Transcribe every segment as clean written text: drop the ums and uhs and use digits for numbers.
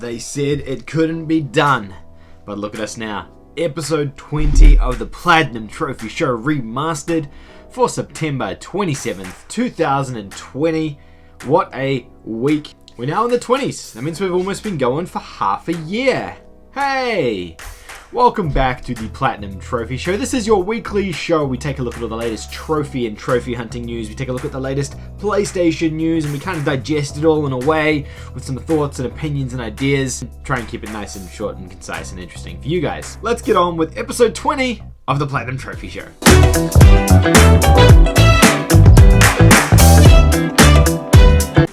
They said it couldn't be done, but look at us now. Episode 20 of the Platinum Trophy Show remastered for September 27th, 2020. What a week. We're now in the 20s. That means we've almost been going for half a year. Hey! Welcome back to the Platinum Trophy Show. This is your weekly show. We take a look at all the latest trophy and trophy hunting news. We take a look at the latest PlayStation news and we kind of digest it all in a way with some thoughts and opinions and ideas. Try and keep it nice and short and concise and interesting for you guys. Let's get on with episode 20 of the Platinum Trophy Show.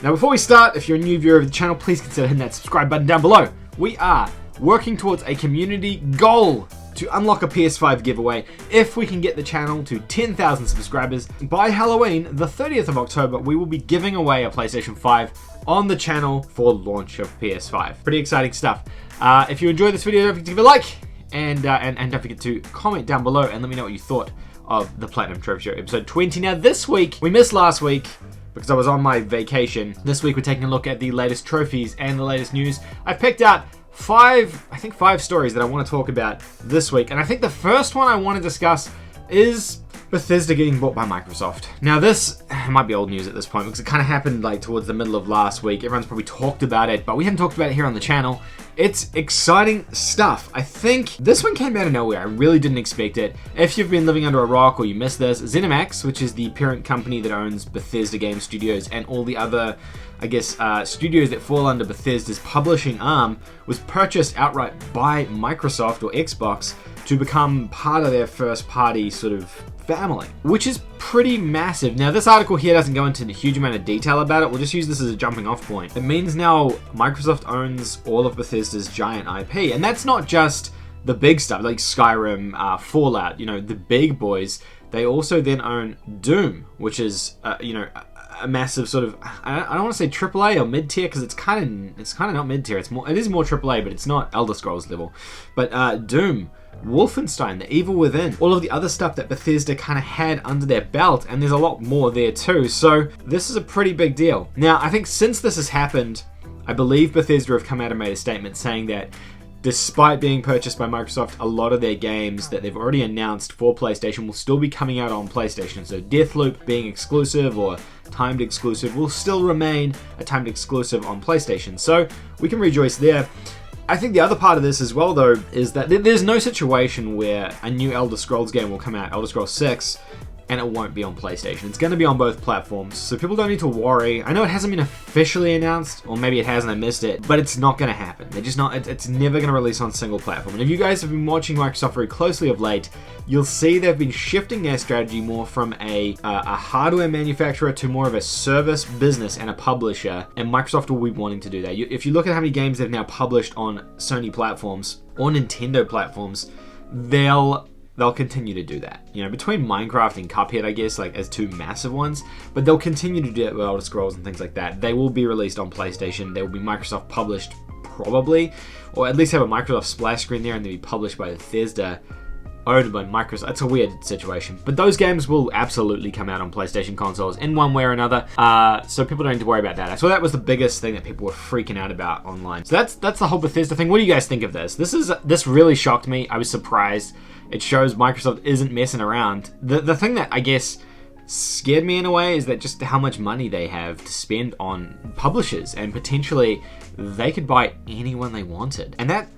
Now before we start, if you're a new viewer of the channel, please consider hitting that subscribe button down below. We are working towards a community goal to unlock a PS5 giveaway if we can get the channel to 10,000 subscribers. By Halloween, the 30th of October, we will be giving away a PlayStation 5 on the channel for launch of PS5. Pretty exciting stuff. If you enjoyed this video, don't forget to give it a like and don't forget to comment down below and let me know what you thought of the Platinum Trophy Show episode 20. Now this week, we missed last week because I was on my vacation. This week we're taking a look at the latest trophies and the latest news. I picked out five stories that I want to talk about this week. And I think the first one I want to discuss is Bethesda getting bought by Microsoft. Now this might be old news at this point because it kind of happened like towards the middle of last week. Everyone's probably talked about it, but we haven't talked about it here on the channel. It's exciting stuff. I think this one came out of nowhere. I really didn't expect it. If you've been living under a rock or you missed this, ZeniMax, which is the parent company that owns Bethesda Game Studios and all the other, I guess, studios that fall under Bethesda's publishing arm, was purchased outright by Microsoft or Xbox to become part of their first party sort of family, which is pretty massive. Now this article here doesn't go into a huge amount of detail about it. We'll just use this as a jumping off point. It means now Microsoft owns all of Bethesda's giant IP, and that's not just the big stuff like Skyrim, Fallout, you know, the big boys. They also then own Doom, which is you know, a massive sort of, I don't want to say AAA or mid-tier because it's kind of not mid-tier. It is more AAA, but it's not Elder Scrolls level. But Doom, Wolfenstein, The Evil Within, all of the other stuff that Bethesda kind of had under their belt, and there's a lot more there too. So this is a pretty big deal. Now I think since this has happened, I believe Bethesda have come out and made a statement saying that despite being purchased by Microsoft, a lot of their games that they've already announced for PlayStation will still be coming out on PlayStation. So Deathloop being exclusive or timed exclusive will still remain a timed exclusive on PlayStation. So we can rejoice there. I think the other part of this as well though is that there's no situation where a new Elder Scrolls game will come out, Elder Scrolls 6, and it won't be on PlayStation. It's going to be on both platforms, so people don't need to worry. I know it hasn't been officially announced, or maybe it has and I missed it, but it's not going to happen. They're just not. It's never going to release on a single platform. And if you guys have been watching Microsoft very closely of late, you'll see they've been shifting their strategy more from a hardware manufacturer to more of a service business and a publisher, and Microsoft will be wanting to do that. If you look at how many games they've now published on Sony platforms or Nintendo platforms, they'll continue to do that. You know, between Minecraft and Cuphead, I guess, like as two massive ones, but they'll continue to do it with Elder Scrolls and things like that. They will be released on PlayStation. They will be Microsoft published probably, or at least have a Microsoft splash screen there, and they'll be published by Bethesda, owned by Microsoft. It's a weird situation, but those games will absolutely come out on PlayStation consoles in one way or another, so people don't need to worry about that. So that was the biggest thing that people were freaking out about online. So that's the whole Bethesda thing. What do you guys think of this? This really shocked me. I was surprised. It shows Microsoft isn't messing around. The thing that I guess scared me in a way is that just how much money they have to spend on publishers, and potentially they could buy anyone they wanted. And that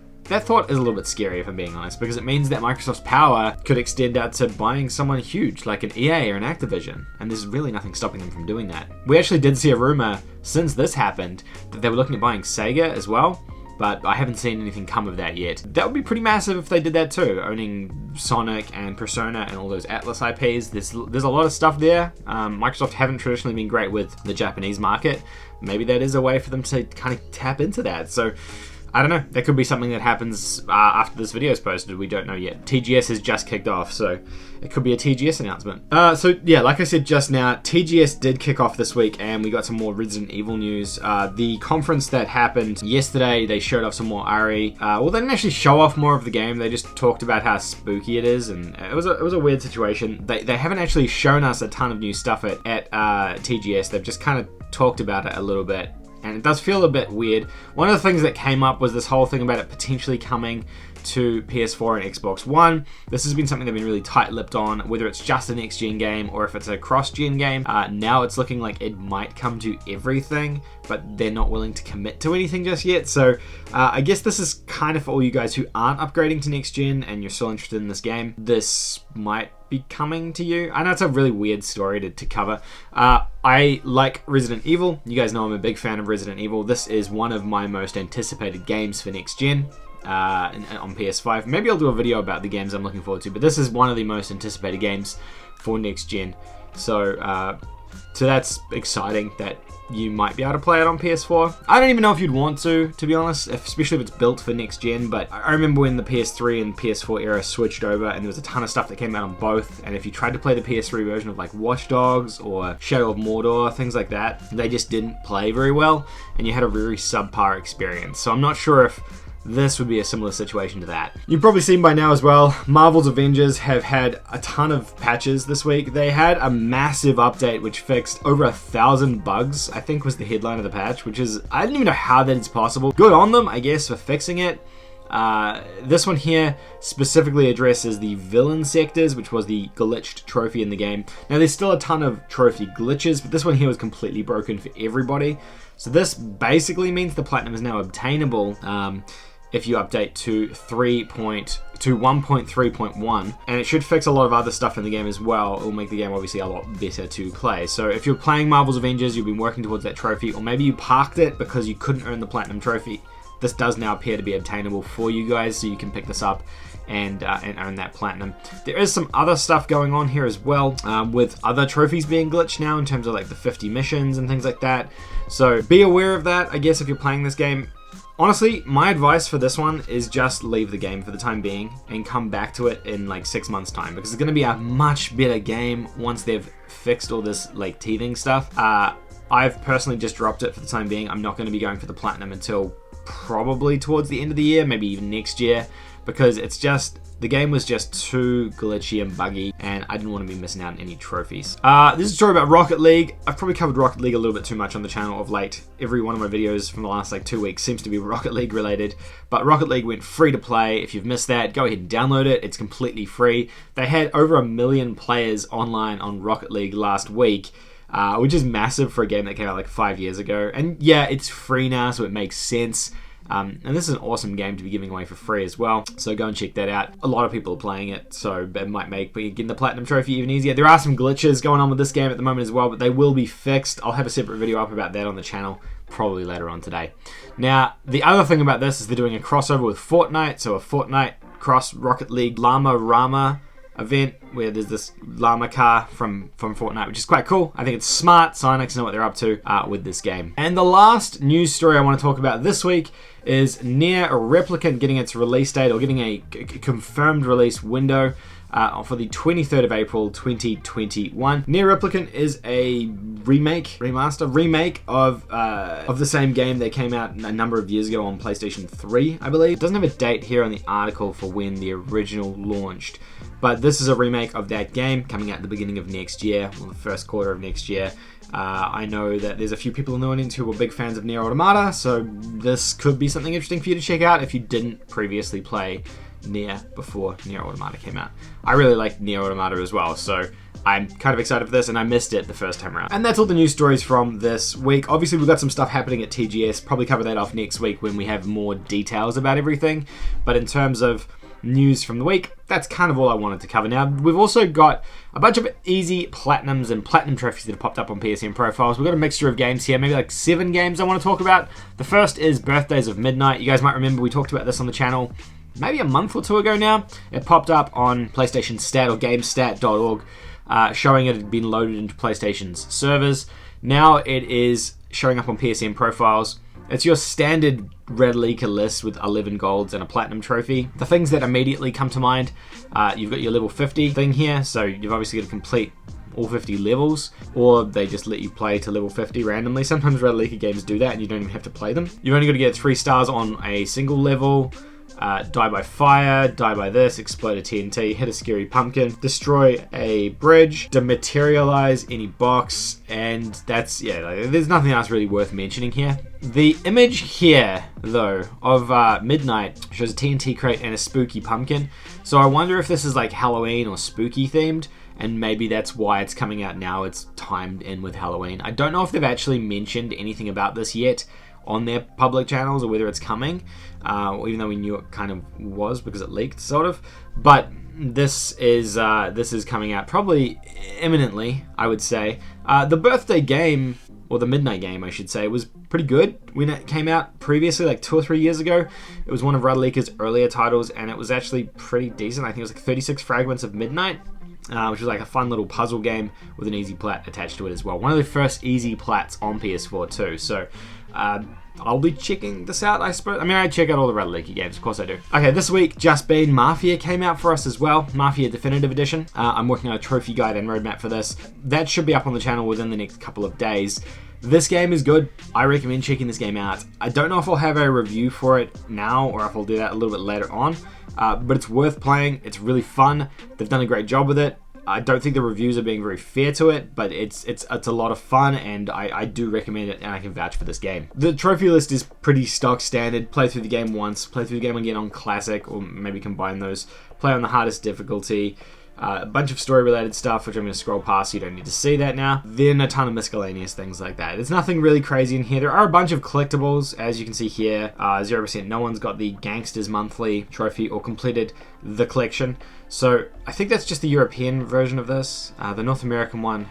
thought is a little bit scary if I'm being honest, because it means that Microsoft's power could extend out to buying someone huge like an EA or an Activision, and there's really nothing stopping them from doing that. We actually did see a rumor since this happened that they were looking at buying Sega as well, but I haven't seen anything come of that yet. That would be pretty massive if they did that too, owning Sonic and Persona and all those Atlas IPs. There's a lot of stuff there. Microsoft haven't traditionally been great with the Japanese market. Maybe that is a way for them to kind of tap into that. So I don't know. That could be something that happens after this video is posted. We don't know yet. TGS has just kicked off, so it could be a TGS announcement. So yeah, like I said just now, TGS did kick off this week, and we got some more Resident Evil news. The conference that happened yesterday, they showed off some more RE. Well, they didn't actually show off more of the game. They just talked about how spooky it is, and it was a weird situation. They haven't actually shown us a ton of new stuff at TGS. They've just kind of talked about it a little bit. and it does feel a bit weird. One of the things that came up was this whole thing about it potentially coming to PS4 and Xbox One. This has been something they've been really tight-lipped on, whether it's just a next-gen game or if it's a cross-gen game. Now it's looking like it might come to everything, but they're not willing to commit to anything just yet. So I guess this is kind of for all you guys who aren't upgrading to next-gen and you're still interested in this game. This might be coming to you. I know it's a really weird story to cover. I like Resident Evil. You guys know I'm a big fan of Resident Evil. This is one of my most anticipated games for next-gen. On PS5. Maybe I'll do a video about the games I'm looking forward to, but this is one of the most anticipated games for next gen. So that's exciting that you might be able to play it on PS4. I don't even know if you'd want to be honest, especially if it's built for next gen, but I remember when the PS3 and PS4 era switched over and there was a ton of stuff that came out on both, and if you tried to play the PS3 version of like Watch Dogs or Shadow of Mordor, things like that, they just didn't play very well and you had a very subpar experience. So I'm not sure if this would be a similar situation to that. You've probably seen by now as well, Marvel's Avengers have had a ton of patches this week. They had a massive update which fixed over 1,000 bugs, I think was the headline of the patch, which is, I don't even know how that is possible. Good on them, I guess, for fixing it. This one here specifically addresses the villain sectors, which was the glitched trophy in the game. Now there's still a ton of trophy glitches, but this one here was completely broken for everybody. So this basically means the platinum is now obtainable if you update to 1.3.1, and it should fix a lot of other stuff in the game as well. It will make the game obviously a lot better to play. So if you're playing Marvel's Avengers, you've been working towards that trophy, or maybe you parked it because you couldn't earn the platinum trophy, this does now appear to be obtainable for you guys, so you can pick this up and earn that platinum. There is some other stuff going on here as well, with other trophies being glitched now in terms of like the 50 missions and things like that. So be aware of that, I guess, if you're playing this game. Honestly, my advice for this one is just leave the game for the time being and come back to it in like 6 months time, because it's going to be a much better game once they've fixed all this like teething stuff. I've personally just dropped it for the time being. I'm not going to be going for the platinum until probably towards the end of the year, maybe even next year, because it's just, the game was just too glitchy and buggy, and I didn't want to be missing out on any trophies. This is a story about Rocket League. I've probably covered Rocket League a little bit too much on the channel of late. Every one of my videos from the last like 2 weeks seems to be Rocket League related, but Rocket League went free to play. If you've missed that, go ahead and download it. It's completely free. They had over 1 million players online on Rocket League last week, which is massive for a game that came out like 5 years ago. And yeah, it's free now, so it makes sense. And this is an awesome game to be giving away for free as well, so go and check that out. A lot of people are playing it, so it might make getting the platinum trophy even easier. There are some glitches going on with this game at the moment as well, but they will be fixed. I'll have a separate video up about that on the channel probably later on today. Now, the other thing about this is they're doing a crossover with Fortnite, so a Fortnite cross Rocket League Llama Rama event where there's this llama car from Fortnite, which is quite cool. I think it's smart. Psyonix know what they're up to with this game. And the last news story I want to talk about this week is Nier Replicant getting its release date, or getting a confirmed release window for the 23rd of April 2021. Nier Replicant is a remake of the same game that came out a number of years ago on PlayStation 3, I believe. It doesn't have a date here on the article for when the original launched, but this is a remake of that game coming out at the beginning of next year, or the first quarter of next year. I know that there's a few people in the audience who were big fans of Nier Automata, so this could be something interesting for you to check out if you didn't previously play Nier before Nier Automata came out. I really like Nier Automata as well, so I'm kind of excited for this, and I missed it the first time around. And that's all the news stories from this week. Obviously, we've got some stuff happening at TGS. Probably cover that off next week when we have more details about everything. But in terms of news from the week, that's kind of all I wanted to cover. Now, we've also got a bunch of easy platinums and platinum trophies that have popped up on PSN profiles. We've got a mixture of games here, maybe like 7 games I want to talk about. The first is Birthdays of Midnight. You guys might remember we talked about this on the channel maybe a month or 2 ago now. It popped up on PlayStation Stat or GameStat.org, showing it had been loaded into PlayStation's servers. Now it is showing up on PSN profiles. It's your standard Red Leaker list with 11 golds and a platinum trophy. The things that immediately come to mind, you've got your level 50 thing here, so you've obviously got to complete all 50 levels, or they just let you play to level 50 randomly. Sometimes Red Leaker games do that and you don't even have to play them. You've only got to get 3 stars on a single level. Die by fire, die by this, explode a TNT, hit a scary pumpkin, destroy a bridge, dematerialize any box, and that's, yeah, like, there's nothing else really worth mentioning here. The image here, though, of Midnight shows a TNT crate and a spooky pumpkin, so I wonder if this is like Halloween or spooky themed, and maybe that's why it's coming out now. It's timed in with Halloween. I don't know if they've actually mentioned anything about this yet on their public channels, or whether it's coming, even though we knew it kind of was because it leaked, sort of. But this is coming out probably imminently, I would say. The birthday game, or the midnight game, I should say, was pretty good when it came out previously, like 2 or 3 years ago. It was one of Radleika's earlier titles, and it was actually pretty decent. I think it was like 36 fragments of Midnight, which was like a fun little puzzle game with an easy plat attached to it as well. One of the first easy plats on PS4 too. So I'll be checking this out, I suppose. I mean, I check out all the Radleika games, of course I do. Okay, this week, Just Been Mafia came out for us as well. Mafia Definitive Edition. I'm working on a trophy guide and roadmap for this. That should be up on the channel within the next couple of days. This game is good. I recommend checking this game out. I don't know if I'll have a review for it now or if I'll do that a little bit later on, but it's worth playing. It's really fun. They've done a great job with it. I don't think the reviews are being very fair to it, but it's a lot of fun, and I do recommend it, and I can vouch for this game. The trophy list is pretty stock standard. Play through the game once, play through the game again on classic, or maybe combine those. Play on the hardest difficulty. A bunch of story-related stuff, which I'm going to scroll past, so you don't need to see that now. Then a ton of miscellaneous things like that. There's nothing really crazy in here. There are a bunch of collectibles, as you can see here. 0%. No one's got the Gangsters Monthly trophy or completed the collection. So I think that's just the European version of this. The North American one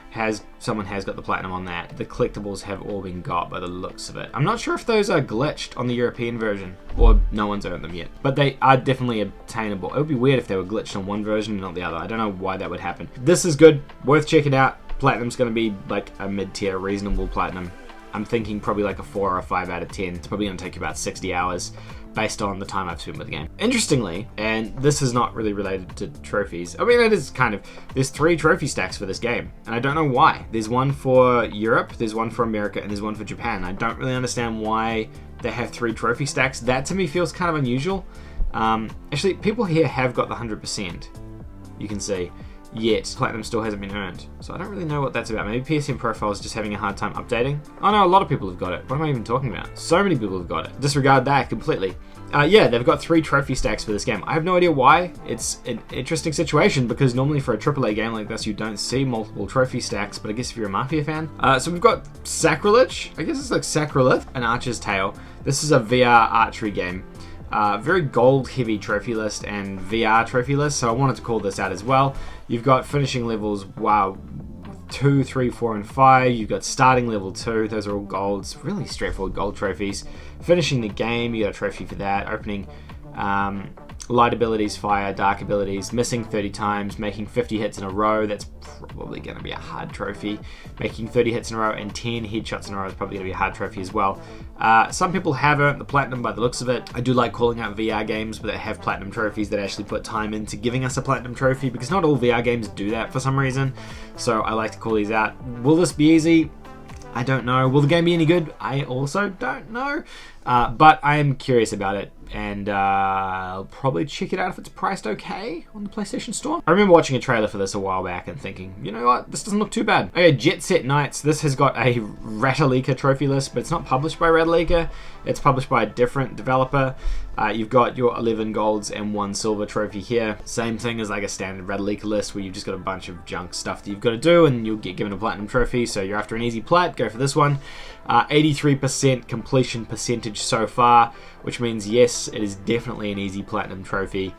someone has got the platinum on that. The collectibles have all been got by the looks of it. I'm not sure if those are glitched on the European version, or no one's earned them yet, but they are definitely obtainable. It would be weird if they were glitched on one version and not the other. I don't know why that would happen. This is good, worth checking out. Platinum's going to be like a mid-tier, reasonable platinum. I'm thinking probably like a 4 or a 5 out of 10. It's probably going to take you about 60 hours based on the time I've spent with the game. Interestingly, and this is not really related to trophies, I mean it is kind of, there's 3 trophy stacks for this game, and I don't know why. There's one for Europe, there's one for America, and there's one for Japan. I don't really understand why they have 3 trophy stacks. That to me feels kind of unusual. Actually, people here have got the 100%, you can see, yet platinum still hasn't been earned. So I don't really know what that's about. Maybe PSN Profile is just having a hard time updating. Oh no, a lot of people have got it. What am I even talking about? So many people have got it. Disregard that completely. Yeah, they've got 3 trophy stacks for this game. I have no idea why. It's an interesting situation because normally for a AAA game like this, you don't see multiple trophy stacks, but I guess if you're a Mafia fan. So we've got Sacrilege. I guess it's like Sacrilith, an Archer's Tale. This is a VR archery game. Very gold heavy trophy list and VR trophy list, so I wanted to call this out as well. You've got finishing levels, wow, 2, 3, 4, and 5. You've got starting level 2, those are all golds, really straightforward gold trophies. Finishing the game, you got a trophy for that. Opening light abilities, fire, dark abilities, missing 30 times, making 50 hits in a row, that's probably going to be a hard trophy. Making 30 hits in a row and 10 headshots in a row is probably going to be a hard trophy as well. Some people have earned the platinum by the looks of it. I do like calling out VR games that have platinum trophies that actually put time into giving us a platinum trophy, because not all VR games do that for some reason, so I like to call these out. Will this be easy? I don't know. Will the game be any good? I also don't know. But I am curious about it, and I'll probably check it out if it's priced okay on the PlayStation Store. I remember watching a trailer for this a while back and thinking, you know what, this doesn't look too bad. Okay, Jet Set Knights. This has got a Radleika trophy list, but it's not published by Radleika. It's published by a different developer. You've got your 11 golds and 1 silver trophy here. Same thing as like a standard Radleika list where you've just got a bunch of junk stuff that you've got to do and you'll get given a platinum trophy. So you're after an easy plat, go for this one. 83% completion percentage so far, which means yes, it is definitely an easy platinum trophy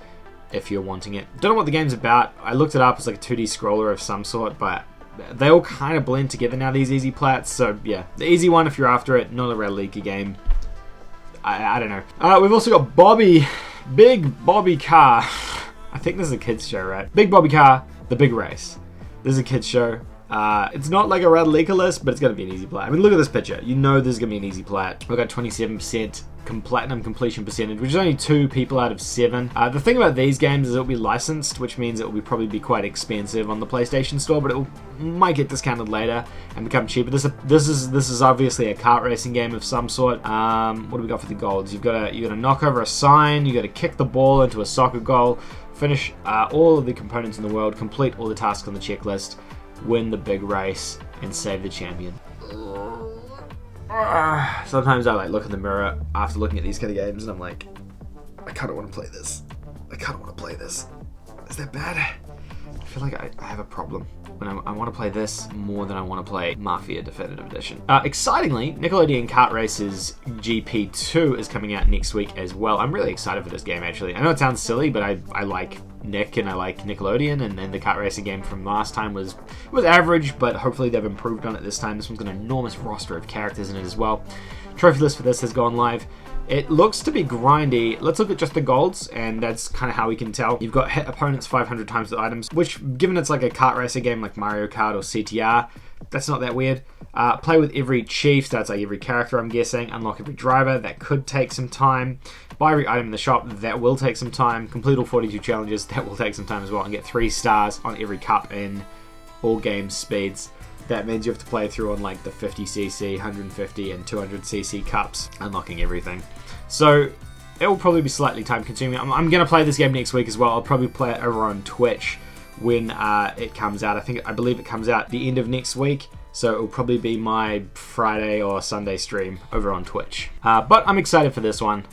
if you're wanting it. Don't know what the game's about. I looked it up. It's like a 2D scroller of some sort, but they all kind of blend together now, these easy plats. So yeah, the easy one if you're after it, not a Radleika game. I don't know. We've also got Bobby, Big Bobby Car. I think this is a kids show, right? Big Bobby Car, The Big Race. This is a kids show. It's not like a Radlica list, but it's going to be an easy play. I mean, look at this picture. You know there's going to be an easy play. We've got 27% platinum completion percentage, which is only 2 people out of 7. The thing about these games is it'll be licensed, which means it will probably be quite expensive on the PlayStation Store, but might get discounted later and become cheaper. This is obviously a kart racing game of some sort. What do we got for the golds? You got to knock over a sign. You got to kick the ball into a soccer goal. Finish all of the components in the world. Complete all the tasks on the checklist. Win the big race and save the champion. Sometimes I look in the mirror after looking at these kind of games and I'm like, I kind of want to play this. I kind of want to play this. Is that bad? I feel like I have a problem when I want to play this more than I want to play Mafia Definitive Edition. Excitingly, Nickelodeon Kart Races GP2 is coming out next week as well. I'm really excited for this game, actually. I know it sounds silly, but I like Nick and I like Nickelodeon, and then the kart racing game from last time was average, but hopefully they've improved on it this time. This one's got an enormous roster of characters in it as well. Trophy list for this has gone live. It looks to be grindy. Let's look at just the golds, and that's kind of how we can tell. You've got hit opponents 500 times with items, which, given it's like a kart racing game like Mario Kart or CTR, that's not that weird. Play with every chief, so that's like every character, I'm guessing. Unlock every driver, that could take some time. Buy every item in the shop, that will take some time. Complete all 42 challenges, that will take some time as well. And get 3 stars on every cup in all game speeds. That means you have to play through on like the 50cc, 150 and 200cc cups, unlocking everything. So it will probably be slightly time consuming. I'm going to play this game next week as well. I'll probably play it over on Twitch when it comes out. I believe it comes out the end of next week. So it will probably be my Friday or Sunday stream over on Twitch. But I'm excited for this one.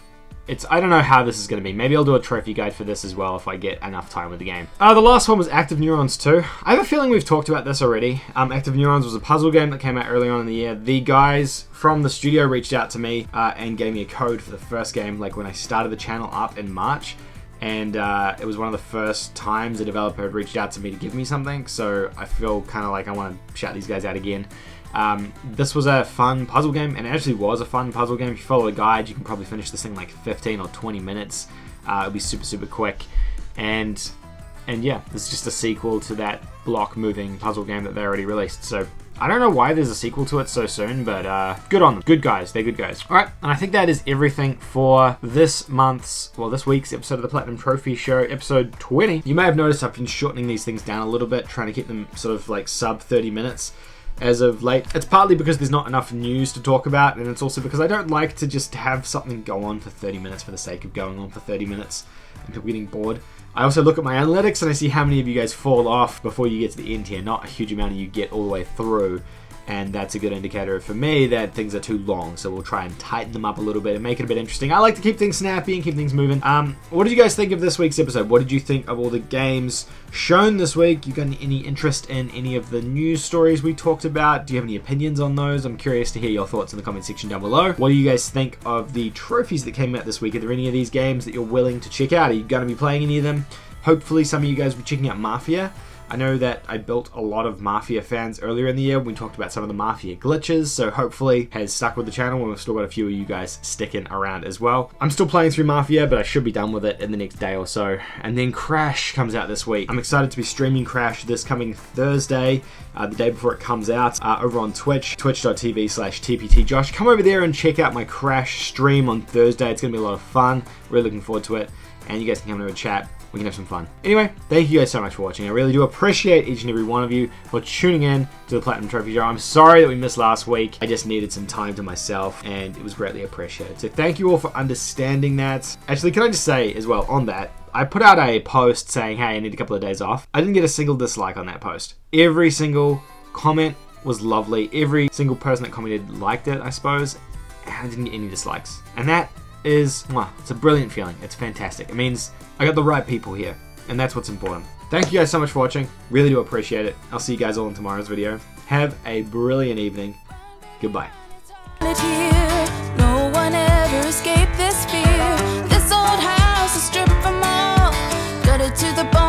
I don't know how this is going to be. Maybe I'll do a trophy guide for this as well if I get enough time with the game. The last one was Active Neurons 2. I have a feeling we've talked about this already. Active Neurons was a puzzle game that came out early on in the year. The guys from the studio reached out to me and gave me a code for the first game, like when I started the channel up in March. And it was one of the first times a developer had reached out to me to give me something. So I feel kind of like I want to shout these guys out again. This was a fun puzzle game, and it actually was a fun puzzle game. If you follow the guide, you can probably finish this thing in like 15 or 20 minutes. It'll be super, super quick. And yeah, this is just a sequel to that block moving puzzle game that they already released. So I don't know why there's a sequel to it so soon, but good on them. Good guys. They're good guys. All right, and I think that is everything for this week's episode of the Platinum Trophy Show, episode 20. You may have noticed I've been shortening these things down a little bit, trying to keep them sort of like sub 30 minutes. As of late. It's partly because there's not enough news to talk about, and it's also because I don't like to just have something go on for 30 minutes for the sake of going on for 30 minutes and people getting bored. I also look at my analytics and I see how many of you guys fall off before you get to the end here. Not a huge amount of you get all the way through, and that's a good indicator for me that things are too long, so we'll try and tighten them up a little bit and make it a bit interesting. I like to keep things snappy and keep things moving. What did you guys think of this week's episode? What did you think of all the games shown this week? You got any interest in any of the news stories we talked about? Do you have any opinions on those? I'm curious to hear your thoughts in the comment section down below. What do you guys think of the trophies that came out this week? Are there any of these games that you're willing to check out? Are you going to be playing any of them? Hopefully some of you guys will be checking out Mafia. I know that I built a lot of Mafia fans earlier in the year when we talked about some of the Mafia glitches, so hopefully has stuck with the channel, and we've still got a few of you guys sticking around as well. I'm still playing through Mafia, but I should be done with it in the next day or so. And then Crash comes out this week. I'm excited to be streaming Crash this coming Thursday, the day before it comes out, over on Twitch, twitch.tv/TPTJosh. Come over there and check out my Crash stream on Thursday. It's going to be a lot of fun. Really looking forward to it. And you guys can come over and chat. We can have some fun. Anyway, thank you guys so much for watching. I really do appreciate each and every one of you for tuning in to the Platinum Trophy Show. I'm sorry that we missed last week. I just needed some time to myself, and it was greatly appreciated. So thank you all for understanding that. Actually, can I just say as well on that, I put out a post saying, hey, I need a couple of days off. I didn't get a single dislike on that post. Every single comment was lovely. Every single person that commented liked it, I suppose. And I didn't get any dislikes. And that is, it's a brilliant feeling. It's fantastic. It means I got the right people here, and that's what's important. Thank you guys so much for watching. Really do appreciate it. I'll see you guys all in tomorrow's video. Have a brilliant evening. Goodbye. No one ever escaped this fear. This old house is stripped from all, gutted to the bone.